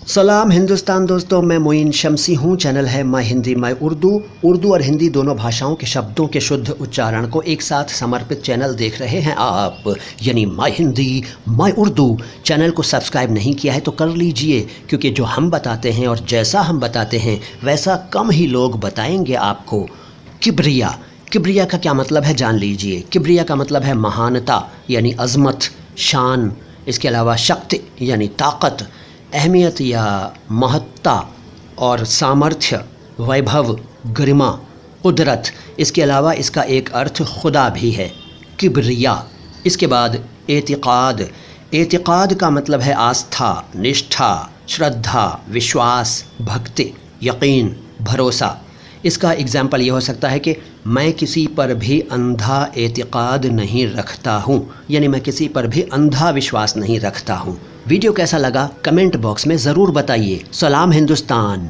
सलाम हिंदुस्तान दोस्तों, मैं मोइन शम्सी हूँ। चैनल है माय हिंदी माय उर्दू। उर्दू और हिंदी दोनों भाषाओं के शब्दों के शुद्ध उच्चारण को एक साथ समर्पित चैनल देख रहे हैं आप, यानी my Hindi my Urdu. Channel को सब्सक्राइब नहीं किया है तो कर लीजिए, क्योंकि जो हम बताते हैं और जैसा हम बताते हैं वैसा कम ही लोग बताएंगे आपको। किब्रिया, किब्रिया का क्या मतलब है जान लीजिए। किब्रिया का मतलब है महानता यानी अज़मत, शान। इसके अलावा शक्ति यानी ताकत, अहमियत या महत्ता और सामर्थ्य, वैभव, गरिमा, कुदरत। इसके अलावा इसका एक अर्थ खुदा भी है, किब्रिया। इसके बाद एतिक़ाद। एतिक़ाद का मतलब है आस्था, निष्ठा, श्रद्धा, विश्वास, भक्ति, यकीन, भरोसा। इसका एग्ज़ाम्पल ये हो सकता है कि मैं किसी पर भी अंधा एतिक़ाद नहीं रखता हूँ, यानी मैं किसी पर भी अंधा विश्वास नहीं रखता हूँ। वीडियो कैसा लगा कमेंट बॉक्स में ज़रूर बताइए। सलाम हिंदुस्तान।